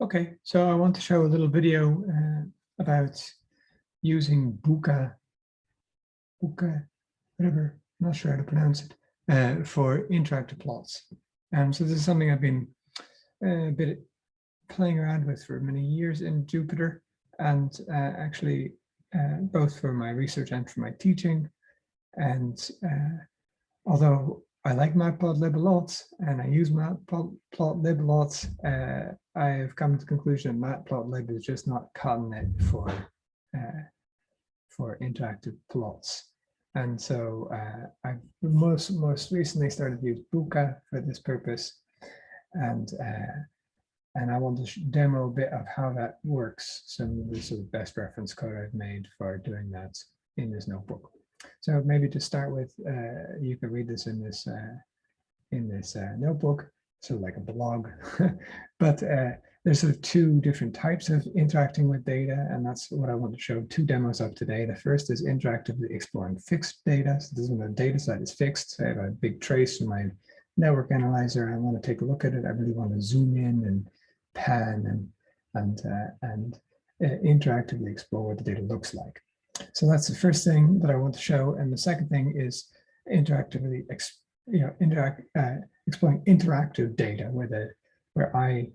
Okay, so I want to show a little video about using Bokeh, whatever, I'm not sure how to pronounce it, for interactive plots. So this is something I've been a bit playing around with for many years in Jupyter, and actually both for my research and for my teaching. And although I like matplotlib a lot, and I use matplotlib a lot, I have come to the conclusion matplotlib is just not cutting it for interactive plots. And so I've most recently started to use Bokeh for this purpose, and I want to demo a bit of how that works. Some of the sort of best reference code I've made for doing that in this notebook. So maybe to start with, you can read this in this notebook, sort of like a blog. But there's sort of two different types of interacting with data, and that's what I want to show two demos of today. The first is interactively exploring fixed data. So this is when the data set is fixed. So I have a big trace from my network analyzer. I want to take a look at it. I really want to zoom in and pan and interactively explore what the data looks like. So that's the first thing that I want to show. And the second thing is interactively exploring interactive data where I,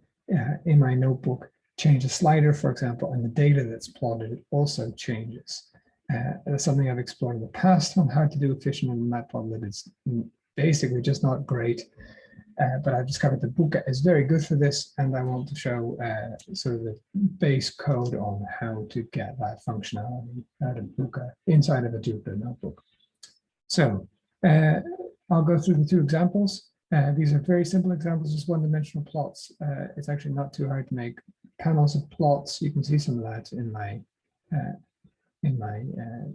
in my notebook, change a slider, for example, and the data that's plotted also changes. That's something I've explored in the past on how to do efficient in matplotlib. It's basically just not great. But I've discovered that Bokeh is very good for this, and I want to show sort of the base code on how to get that functionality out of Bokeh inside of a Jupyter notebook. So I'll go through the two examples. These are very simple examples, just one-dimensional plots. It's actually not too hard to make panels of plots. You can see some of that in my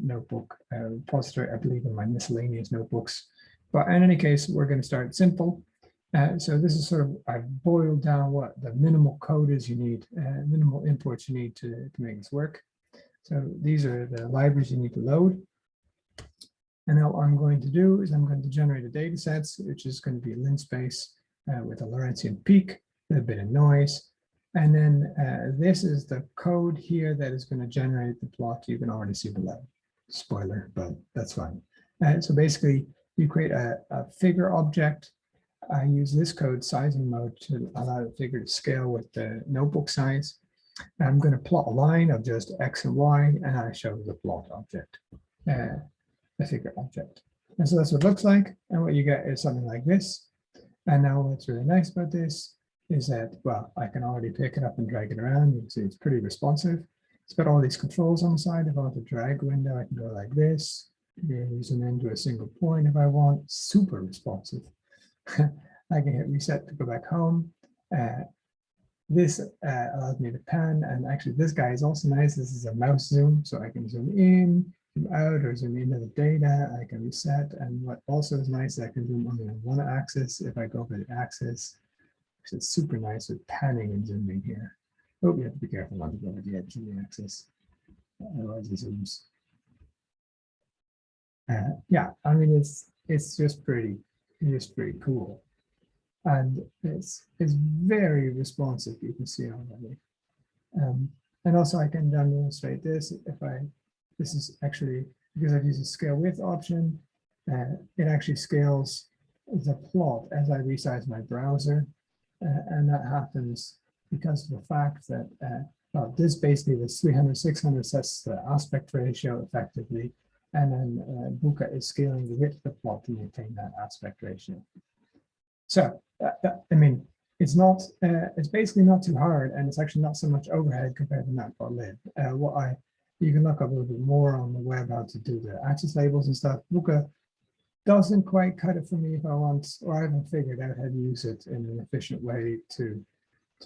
notebook repository, I believe in my miscellaneous notebooks. But in any case, we're going to start simple. So this is sort of, I've boiled down what the minimal code is you need, minimal imports you need to make this work. So these are the libraries you need to load. And now what I'm going to do is I'm going to generate a data set, which is going to be a linspace with a Lorentzian peak, a bit of noise. And then this is the code here that is going to generate the plot. You can already see below. Spoiler, but that's fine. So basically, you create a figure object. I use this code sizing mode to allow the figure to scale with the notebook size. I'm going to plot a line of just X and Y, and I show the plot object, the figure object. And so that's what it looks like. And what you get is something like this. And now what's really nice about this is that, well, I can already pick it up and drag it around. You can see it's pretty responsive. It's got all these controls on the side. If I want to drag a window, I can go like this. Zoom into a single point if I want. Super responsive. I can hit reset to go back home. This allows me to pan, and actually this guy is also nice. This is a mouse zoom, so I can zoom in, zoom out, or zoom into the data. I can reset, and what also is nice, I can zoom only on one axis. If I go over the axis, which is super nice with panning and zooming here. Oh, you have to be careful not to go over the edge of the axis, otherwise it zooms. Yeah, I mean it's just pretty cool, and it's very responsive. You can see already, and also I can demonstrate this this is actually because I've used a scale width option. It actually scales the plot as I resize my browser, and that happens because of the fact that well, this basically was 300/600 sets the aspect ratio effectively. And then Bokeh is scaling the width of the plot to maintain that aspect ratio. So, I mean, it's basically not too hard, and it's actually not so much overhead compared to matplotlib. You can look up a little bit more on the web how to do the axis labels and stuff. Bokeh doesn't quite cut it for me if I want, or I haven't figured out how to use it in an efficient way to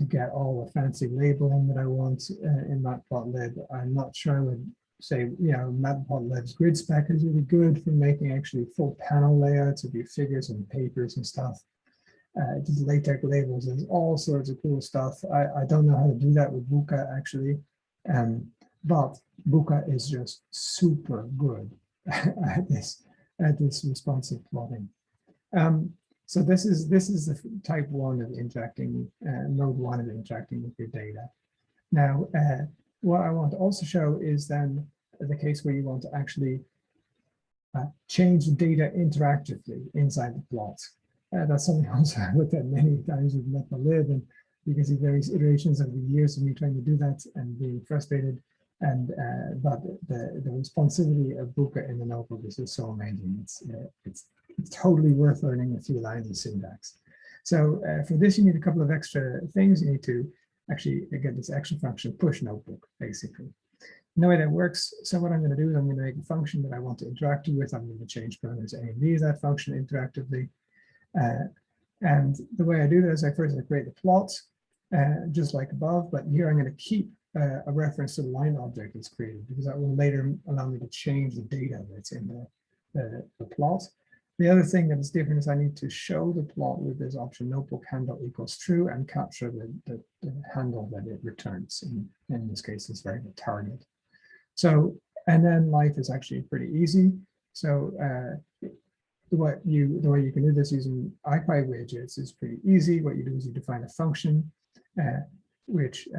get all the fancy labeling that I want in matplotlib. I'm not sure I would say, you know, matplotlib's grid spec is really good for making actually full panel layouts of your figures and papers and stuff. Just LaTeX labels, there's all sorts of cool stuff. I don't know how to do that with Bokeh actually, but Bokeh is just super good at this responsive plotting. So this is the type one of interacting, mode one of interacting with your data. Now, what I want to also show is then the case where you want to actually change the data interactively inside the plot. That's something also I looked at many times with Matplotlib, and you can see various iterations over the years of me trying to do that and being frustrated. And but the responsivity of Bokeh in the notebook is just so amazing. It's totally worth learning a few lines of syntax. So for this, you need a couple of extra things. You need to actually get this extra function push notebook, basically. And the way that works, so what I'm going to do is I'm going to make a function that I want to interact with. I'm going to change parameters A and B of that function interactively. And the way I do that is I first create the plot, just like above, but here I'm going to keep a reference to the line object that's created, because that will later allow me to change the data that's in the plot. The other thing that is different is I need to show the plot with this option notebook handle equals true and capture the handle that it returns. In this case, it's very the target. So, and then life is actually pretty easy. So the way you can do this using IPy widgets is pretty easy. What you do is you define a function, which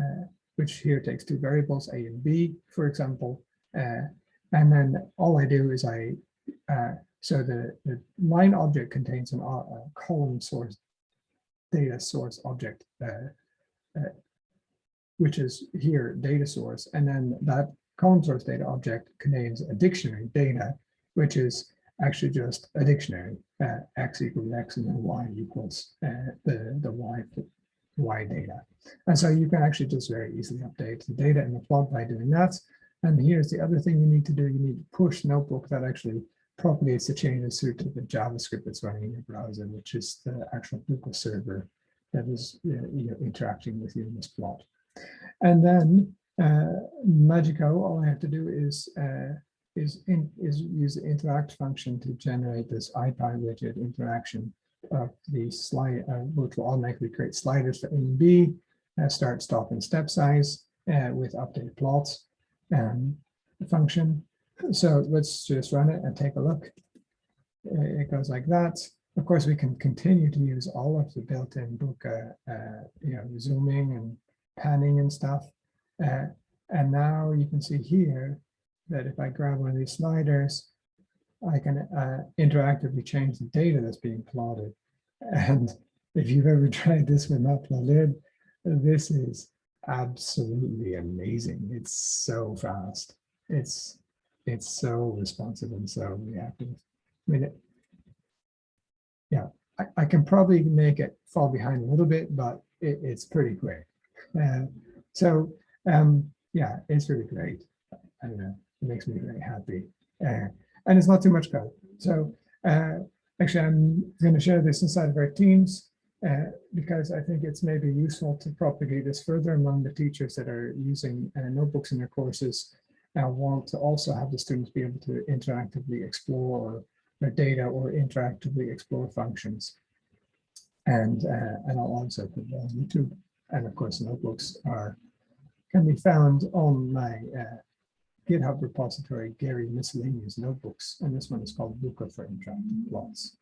here takes two variables, A and B, for example. And then all I do is so the line object contains a column source data source object, which is here data source. And then that column source data object contains a dictionary data, which is actually just a dictionary, x equals x and then y equals the y data. And so you can actually just very easily update the data in the plot by doing that. And here's the other thing you need to do. You need to push notebook that actually propagates the changes through to the JavaScript that's running in your browser, which is the actual Bokeh server that is interacting with you in this plot. And then Magico, all I have to do is use the interact function to generate this IPy widget interaction of the slide, which will automatically create sliders for A and B, start, stop, and step size with update plots function. So let's just run it and take a look. It goes like that. Of course, we can continue to use all of the built-in Bokeh, zooming and panning and stuff. And now you can see here that if I grab one of these sliders, I can interactively change the data that's being plotted. And if you've ever tried this with Matplotlib, this is absolutely amazing. It's so fast. It's so responsive and so reactive. I mean, I can probably make it fall behind a little bit, but it's pretty quick. Yeah, it's really great. I don't know, it makes me very happy. And it's not too much code. So actually, I'm going to share this inside of our teams because I think it's maybe useful to propagate this further among the teachers that are using notebooks in their courses. I want to also have the students be able to interactively explore their data or interactively explore functions. And I'll also put it on YouTube. And of course, notebooks can be found on my GitHub repository, Gary Miscellaneous Notebooks. And this one is called Bokeh for Interactive Plots.